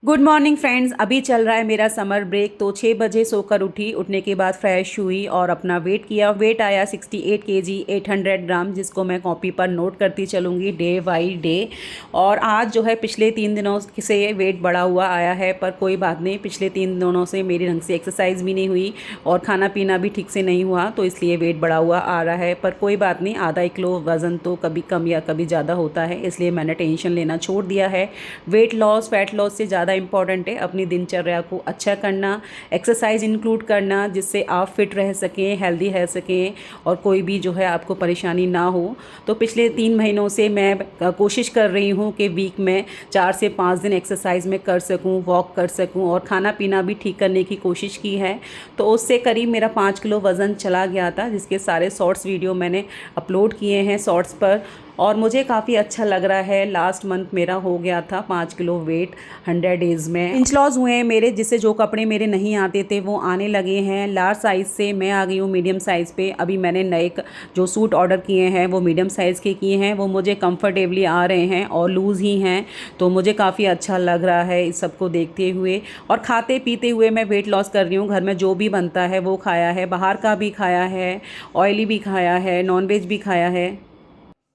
Good morning friends. अभी चल रहा है मेरा समर ब्रेक। तो 6 बजे सोकर उठने के बाद फ्रेश हुई और अपना वेट किया। वेट आया 68 केजी 800 ग्राम, जिसको मैं कॉपी पर नोट करती चलूँगी डे बाई डे। और आज जो है पिछले 3 दिनों से वेट बढ़ा हुआ आया है, पर कोई बात नहीं। पिछले 3 दिनों से मेरी ढंग से एक्सरसाइज भी नहीं हुई और खाना पीना भी ठीक से नहीं हुआ, तो इसलिए वेट बढ़ा हुआ आ रहा है। पर कोई बात नहीं, आधा किलो वज़न तो कभी कम या कभी ज़्यादा होता है, इसलिए मैंने टेंशन लेना छोड़ दिया है। वेट लॉस फैट लॉस से ज़्यादा इंपॉर्टेंट है अपनी दिनचर्या को अच्छा करना, एक्सरसाइज इंक्लूड करना, जिससे आप फिट रह सकें, हेल्दी रह सकें और कोई भी जो है आपको परेशानी ना हो। तो पिछले 3 महीनों से मैं कोशिश कर रही हूँ कि वीक में 4 से 5 दिन एक्सरसाइज में कर सकूँ, वॉक कर सकूँ और खाना पीना भी ठीक करने की कोशिश की है। तो उससे करीब मेरा 5 किलो वज़न चला गया था, जिसके सारे शॉर्ट्स वीडियो मैंने अपलोड किए हैं शॉर्ट्स पर और मुझे काफ़ी अच्छा लग रहा है। लास्ट मंथ मेरा हो गया था 5 किलो वेट 100 डेज़ में। इंच लॉस हुए हैं मेरे, जिससे जो कपड़े मेरे नहीं आते थे वो आने लगे हैं। लार्ज साइज़ से मैं आ गई हूँ मीडियम साइज़ पे। अभी मैंने नए जो सूट ऑर्डर किए हैं वो मीडियम साइज़ के किए हैं, वो मुझे कंफर्टेबली आ रहे हैं और लूज़ ही हैं, तो मुझे काफ़ी अच्छा लग रहा है इस सबको देखते हुए। और खाते पीते हुए मैं वेट लॉस कर रही हूँ। घर में जो भी बनता है वो खाया है, बाहर का भी खाया है, ऑयली भी खाया है, नॉनवेज भी खाया है।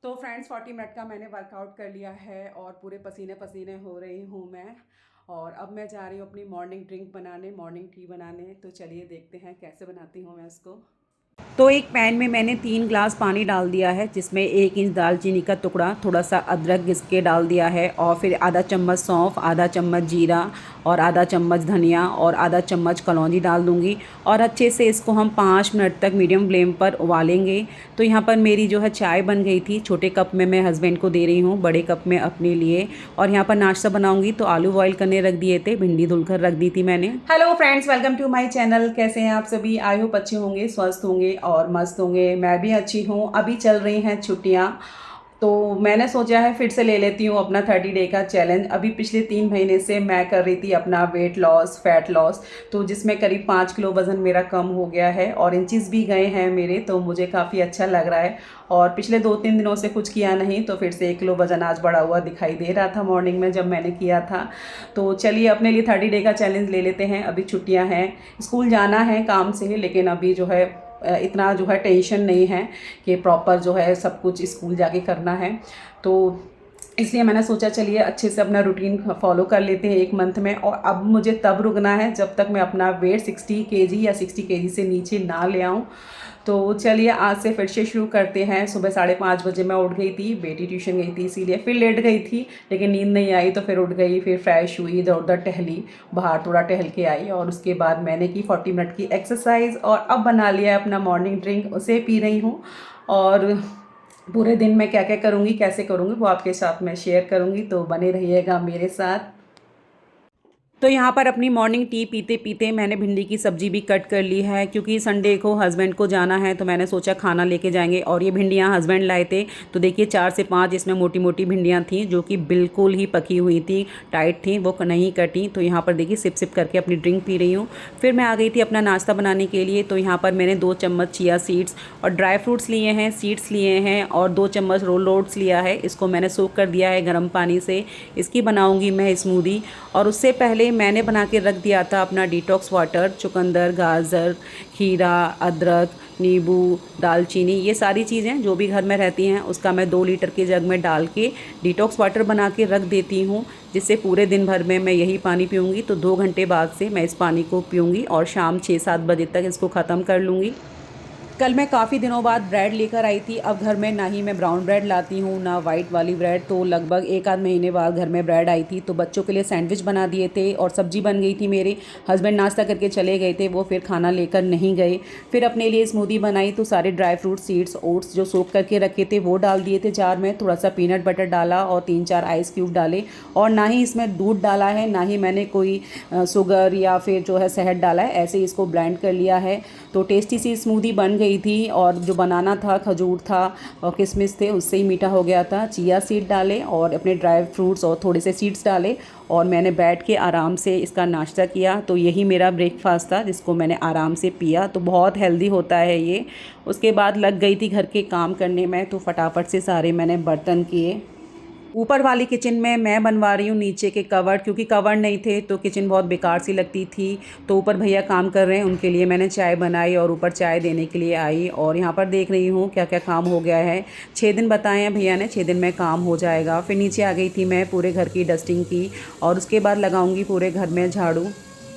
तो फ्रेंड्स 40 मिनट का मैंने वर्कआउट कर लिया है और पूरे पसीने पसीने हो रही हूँ मैं। और अब मैं जा रही हूँ अपनी मॉर्निंग ड्रिंक बनाने, मॉर्निंग टी बनाने। तो चलिए देखते हैं कैसे बनाती हूँ मैं इसको। तो एक पैन में मैंने 3 ग्लास पानी डाल दिया है, जिसमें 1 इंच दालचीनी का टुकड़ा, थोड़ा सा अदरक घिस के डाल दिया है और फिर आधा चम्मच सौंफ, आधा चम्मच जीरा और आधा चम्मच धनिया और आधा चम्मच कलौंजी डाल दूंगी। और अच्छे से इसको हम 5 मिनट तक मीडियम फ्लेम पर उबालेंगे। तो यहाँ पर मेरी जो है चाय बन गई थी। छोटे कप में मैं हस्बैंड को दे रही हूँ, बड़े कप में अपने लिए। और यहाँ पर नाश्ता बनाऊंगी तो आलू बॉयल करने रख दिए थे, भिंडी धुलकर रख दी थी मैंने। Hello friends, welcome to my channel. कैसे हैं आप सभी? आई होप अच्छे होंगे, स्वस्थ होंगे और मस्त होंगे। मैं भी अच्छी हूँ। अभी चल रही हैं छुट्टियाँ, तो मैंने सोचा है फिर से ले लेती हूँ अपना 30 डे का चैलेंज। अभी पिछले 3 महीने से मैं कर रही थी अपना वेट लॉस फैट लॉस, तो जिसमें करीब 5 किलो वज़न मेरा कम हो गया है और इंचेस भी गए हैं मेरे, तो मुझे काफ़ी अच्छा लग रहा है। और पिछले 2-3 दिनों से कुछ किया नहीं, तो फिर से 1 किलो वज़न आज बढ़ा हुआ दिखाई दे रहा था मॉर्निंग में जब मैंने किया था। तो चलिए अपने लिए 30 डे का चैलेंज ले लेते हैं। अभी छुट्टियाँ हैं, स्कूल जाना है काम से, लेकिन अभी जो है इतना जो है टेंशन नहीं है कि प्रॉपर जो है सब कुछ स्कूल जाके करना है। तो इसलिए मैंने सोचा चलिए अच्छे से अपना रूटीन फॉलो कर लेते हैं 1 मंथ में। और अब मुझे तब रुकना है जब तक मैं अपना वेट 60 केजी या 60 केजी से नीचे ना ले आऊँ। तो चलिए आज से फिर से शुरू करते हैं। सुबह 5:30 बजे मैं उठ गई थी, बेटी ट्यूशन गई थी इसीलिए फिर लेट गई थी, लेकिन नींद नहीं आई तो फिर उठ गई, फिर फ्रेश हुई, इधर उधर टहली, बाहर थोड़ा टहल के आई और उसके बाद मैंने की 40 मिनट की एक्सरसाइज और अब बना लिया है अपना मॉर्निंग ड्रिंक, उसे पी रही हूँ। और पूरे दिन में क्या क्या करूँगी, कैसे करूँगी, वो आपके साथ मैं शेयर करूँगी, तो बने रहिएगा मेरे साथ। तो यहाँ पर अपनी मॉर्निंग टी पीते पीते मैंने भिंडी की सब्ज़ी भी कट कर ली है, क्योंकि संडे को हस्बैंड को जाना है, तो मैंने सोचा खाना लेके जाएंगे। और ये भिंडियाँ हस्बैंड लाए थे, तो देखिए 4 से 5 इसमें मोटी मोटी भिंडियाँ थीं, जो कि बिल्कुल ही पकी हुई थी, टाइट थी, वो नहीं कटी। तो यहाँ पर देखिए सिप सिप करके अपनी ड्रिंक पी रही हूँ। फिर मैं आ गई थी अपना नाश्ता बनाने के लिए। तो यहाँ पर मैंने 2 चम्मच चिया सीड्स और ड्राई फ्रूट्स लिए हैं, सीड्स लिए हैं और 2 चम्मच रोल ओट्स लिया है। इसको मैंने सोक कर दिया है गर्म पानी से। इसकी बनाऊँगी मैं स्मूदी। और उससे पहले मैंने बना के रख दिया था अपना डिटॉक्स वाटर, चुकंदर, गाजर, खीरा, अदरक, नींबू, दालचीनी, ये सारी चीज़ें जो भी घर में रहती हैं उसका मैं 2 लीटर के जग में डाल के डिटॉक्स वाटर बना के रख देती हूँ, जिससे पूरे दिन भर में मैं यही पानी पीऊँगी। तो 2 घंटे बाद से मैं इस पानी को पीऊँगी और शाम 6-7 बजे तक इसको ख़त्म कर लूँगी। कल मैं काफ़ी दिनों बाद ब्रेड लेकर आई थी। अब घर में ना ही मैं ब्राउन ब्रेड लाती हूँ ना वाइट वाली ब्रेड, तो लगभग 1 आध महीने बाद घर में ब्रेड आई थी। तो बच्चों के लिए सैंडविच बना दिए थे और सब्जी बन गई थी मेरे। हस्बैंड नाश्ता करके चले गए थे, वो फिर खाना लेकर नहीं गए। फिर अपने लिए स्मूदी बनाई, तो सारे ड्राई फ्रूट, सीड्स, ओट्स जो सोक करके रखे थे वो डाल दिए थे जार में, थोड़ा सा पीनट बटर डाला और 3-4 आइस क्यूब डाले। और ना ही इसमें दूध डाला है, ना ही मैंने कोई शुगर या फिर जो है शहद डाला है, ऐसे ही इसको ब्लेंड कर लिया है। तो टेस्टी सी स्मूदी बन गई थी। और जो बनाना था, खजूर था और किशमिश थे, उससे ही मीठा हो गया था। चिया सीड डाले और अपने ड्राई फ्रूट्स और थोड़े से सीड्स डाले और मैंने बैठ के आराम से इसका नाश्ता किया। तो यही मेरा ब्रेकफास्ट था, जिसको मैंने आराम से पिया। तो बहुत हेल्दी होता है ये। उसके बाद लग गई थी घर के काम करने में, तो फटाफट से सारे मैंने बर्तन किए। ऊपर वाली किचन में मैं बनवा रही हूँ नीचे के कवर, क्योंकि कवर नहीं थे तो किचन बहुत बेकार सी लगती थी। तो ऊपर भैया काम कर रहे हैं, उनके लिए मैंने चाय बनाई और ऊपर चाय देने के लिए आई। और यहाँ पर देख रही हूँ क्या क्या काम हो गया है। 6 दिन बताए हैं भैया ने, 6 दिन में काम हो जाएगा। फिर नीचे आ गई थी मैं पूरे घर की डस्टिंग की, और उसके बाद लगाऊंगी पूरे घर में झाड़ू।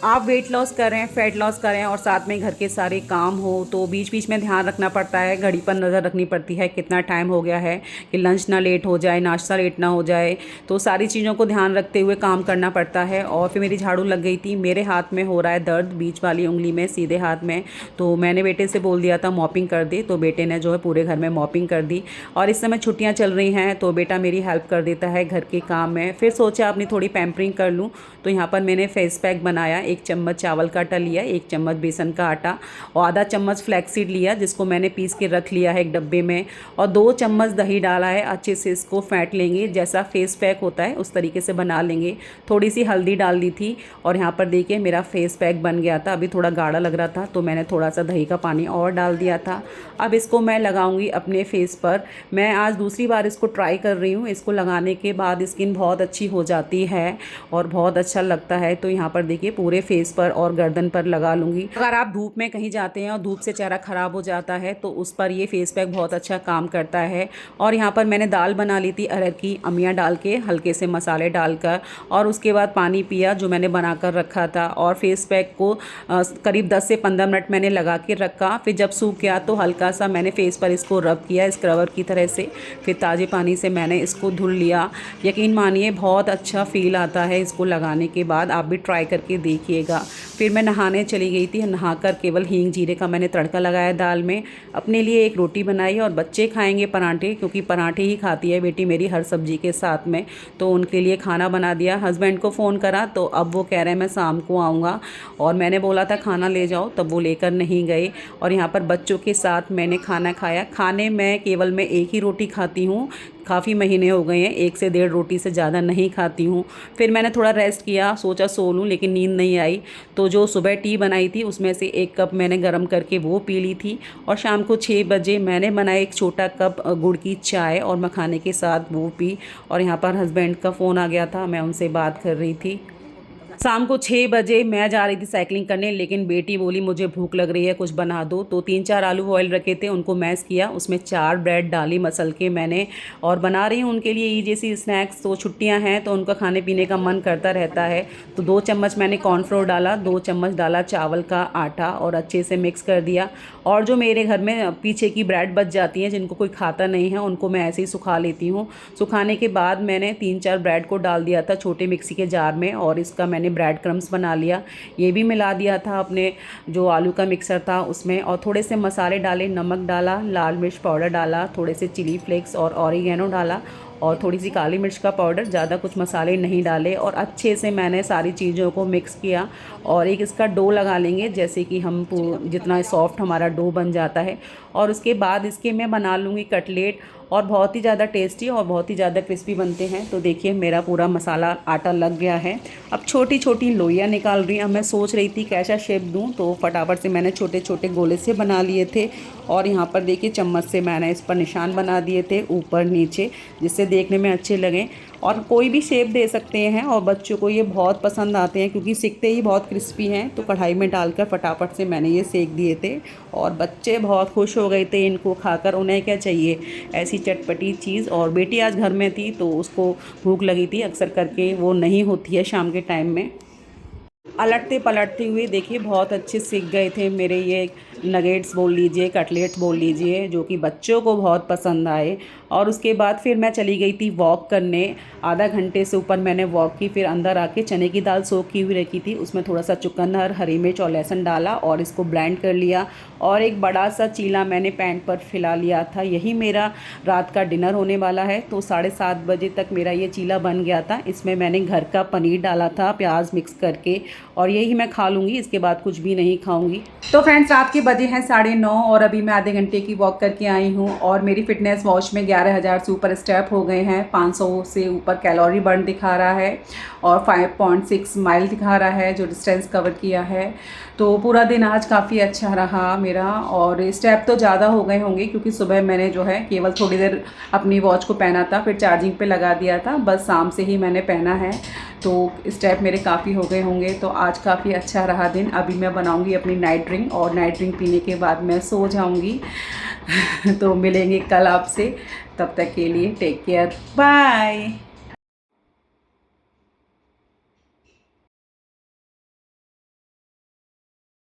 आप वेट लॉस करें, फैट लॉस करें और साथ में घर के सारे काम हो तो बीच बीच में ध्यान रखना पड़ता है, घड़ी पर नज़र रखनी पड़ती है कितना टाइम हो गया है, कि लंच ना लेट हो जाए, नाश्ता लेट ना हो जाए। तो सारी चीज़ों को ध्यान रखते हुए काम करना पड़ता है। और फिर मेरी झाड़ू लग गई थी, मेरे हाथ में हो रहा है दर्द, बीच वाली उंगली में, सीधे हाथ में। तो मैंने बेटे से बोल दिया था मॉपिंग कर दे, तो बेटे ने जो है पूरे घर में मॉपिंग कर दी। और इस समय छुट्टियाँ चल रही हैं तो बेटा मेरी हेल्प कर देता है घर के काम में। फिर सोचा अपनी थोड़ी पैम्परिंग कर लूँ, तो यहाँ पर मैंने फेस पैक बनाया। 1 चम्मच चावल का आटा लिया, 1 चम्मच बेसन का आटा और आधा चम्मच फ्लैक्सीड लिया, जिसको मैंने पीस के रख लिया है एक डब्बे में, और 2 चम्मच दही डाला है। अच्छे से इसको फेंट लेंगे, जैसा फेस पैक होता है उस तरीके से बना लेंगे। थोड़ी सी हल्दी डाल दी थी और यहाँ पर देखिए मेरा फेस पैक बन गया था। अभी थोड़ा गाढ़ा लग रहा था तो मैंने थोड़ा सा दही का पानी और डाल दिया था। अब इसको मैं लगाऊंगी अपने फेस पर। मैं आज दूसरी बार इसको ट्राई कर रही हूँ। इसको लगाने के बाद स्किन बहुत अच्छी हो जाती है और बहुत अच्छा लगता है। तो यहाँ पर देखिए पूरे फेस पर और गर्दन पर लगा लूँगी। अगर आप धूप में कहीं जाते हैं और धूप से चेहरा ख़राब हो जाता है तो उस पर ये फेस पैक बहुत अच्छा काम करता है। और यहाँ पर मैंने दाल बना ली थी अरहर की, अमिया डाल के, हल्के से मसाले डालकर, और उसके बाद पानी पिया जो मैंने बना कर रखा था। और फेस पैक को करीब 10 से 15 मिनट मैंने लगा के रखा। फिर जब सूख गया तो हल्का सा मैंने फेस पर इसको रब किया स्क्रबर की तरह से। फिर ताज़े पानी से मैंने इसको धुल लिया। यकीन मानिए बहुत अच्छा फ़ील आता है इसको लगाने के बाद। आप भी ट्राई करके देखिएगा। फिर मैं नहाने चली गई थी। नहाकर केवल हींग जीरे का मैंने तड़का लगाया दाल में। अपने लिए एक रोटी बनाई और बच्चे खाएंगे पराठे, क्योंकि पराठे ही खाती है बेटी मेरी हर सब्जी के साथ में। तो उनके लिए खाना बना दिया। हस्बैंड को फ़ोन करा तो अब वो कह रहे हैं मैं शाम को आऊँगा, और मैंने बोला था खाना ले जाओ, तब वो लेकर नहीं गए। और यहाँ पर बच्चों के साथ मैंने खाना खाया। खाने में केवल मैं एक ही रोटी खाती हूँ, काफ़ी महीने हो गए हैं, 1 से 1.5 रोटी से ज़्यादा नहीं खाती हूँ। फिर मैंने थोड़ा रेस्ट किया, सोचा सो लूँ, लेकिन नींद नहीं आई। तो जो सुबह टी बनाई थी उसमें से 1 कप मैंने गर्म करके वो पी ली थी। और शाम को 6 बजे मैंने बनाया 1 छोटा कप गुड़ की चाय और मखाने के साथ वो पी। और यहाँ पर हस्बैंड का फ़ोन आ गया था, मैं उनसे बात कर रही थी। शाम को 6 बजे मैं जा रही थी साइकिलिंग करने, लेकिन बेटी बोली मुझे भूख लग रही है, कुछ बना दो। तो 3-4 आलू बॉयल रखे थे, उनको मैश किया, उसमें 4 ब्रेड डाली मसल के मैंने, और बना रही हूँ उनके लिए ये जैसी स्नैक्स। तो छुट्टियाँ हैं तो उनका खाने पीने का मन करता रहता है। तो 2 चम्मच मैंने कॉर्नफ्लोर डाला, 2 चम्मच डाला चावल का आटा और अच्छे से मिक्स कर दिया। और जो मेरे घर में पीछे की ब्रेड बच जाती हैं, जिनको कोई खाता नहीं है, उनको मैं ऐसे ही सुखा लेती हूँ। सुखाने के बाद मैंने 3-4 ब्रेड को डाल दिया था छोटे मिक्सी के जार में, और इसका मैंने ब्रेड क्रम्स बना लिया। ये भी मिला दिया था अपने जो आलू का मिक्सर था उसमें, और थोड़े से मसाले डाले, नमक डाला, लाल मिर्च पाउडर डाला, थोड़े से चिली फ्लेक्स और ऑरिगेनो डाला, और थोड़ी सी काली मिर्च का पाउडर, ज़्यादा कुछ मसाले नहीं डाले। और अच्छे से मैंने सारी चीज़ों को मिक्स किया। और एक इसका डो लगा लेंगे, जैसे कि हम जितना सॉफ्ट हमारा डो बन जाता है। और उसके बाद इसके मैं बना लूँगी कटलेट, और बहुत ही ज़्यादा टेस्टी और बहुत ही ज़्यादा क्रिस्पी बनते हैं। तो देखिए मेरा पूरा मसाला आटा लग गया है। अब छोटी छोटी लोइयाँ निकाल रही हूँ। अब मैं सोच रही थी कैसा शेप दूँ, तो फटाफट से मैंने छोटे छोटे गोले से बना लिए थे। और यहाँ पर देखिए चम्मच से मैंने इस पर निशान बना दिए थे ऊपर नीचे, जिससे देखने में अच्छे लगें। और कोई भी शेप दे सकते हैं, और बच्चों को ये बहुत पसंद आते हैं क्योंकि सिकते ही बहुत क्रिस्पी हैं। तो कढ़ाई में डालकर फटाफट से मैंने ये सेक दिए थे, और बच्चे बहुत खुश हो गए थे इनको खाकर। उन्हें क्या चाहिए, ऐसी चटपटी चीज़। और बेटी आज घर में थी तो उसको भूख लगी थी, अक्सर करके वो नहीं होती है शाम के टाइम में। पलटते पलटते हुए देखिए बहुत अच्छे सीख गए थे मेरे ये नगेट्स बोल लीजिए, कटलेट बोल लीजिए, जो कि बच्चों को बहुत पसंद आए। और उसके बाद फिर मैं चली गई थी वॉक करने। आधा घंटे से ऊपर मैंने वॉक की। फिर अंदर आके चने की दाल सोख की हुई रखी थी, उसमें थोड़ा सा चुकंदर, हरी मिर्च और लहसुन डाला और इसको ब्लेंड कर लिया। और एक बड़ा सा चीला मैंने पैन पर फैला लिया था। यही मेरा रात का डिनर होने वाला है। तो 7:30 बजे तक मेरा ये चीला बन गया था। इसमें मैंने घर का पनीर डाला था, प्याज मिक्स करके, और यही मैं खा लूँगी। इसके बाद कुछ भी नहीं खाऊँगी। तो फ्रेंड्स, रात के बजे हैं 9:30 और अभी मैं आधे घंटे की वॉक करके आई हूँ और मेरी फिटनेस वॉच में 11,000 से ऊपर स्टेप हो गए हैं, 500 से ऊपर कैलोरी बर्न दिखा रहा है और 5.6 माइल दिखा रहा है जो डिस्टेंस कवर किया है। तो पूरा दिन आज काफ़ी अच्छा रहा मेरा और स्टेप तो ज़्यादा हो गए होंगे क्योंकि सुबह मैंने जो है केवल थोड़ी देर अपनी वॉच को पहना था, फिर चार्जिंग पे लगा दिया था, बस शाम से ही मैंने पहना है, तो स्टेप मेरे काफ़ी हो गए होंगे। तो आज काफ़ी अच्छा रहा दिन। अभी मैं बनाऊंगी अपनी नाइट ड्रिंक और नाइट ड्रिंक पीने के बाद मैं सो जाऊंगी। तो मिलेंगे कल आपसे, तब तक के लिए टेक केयर, बाय।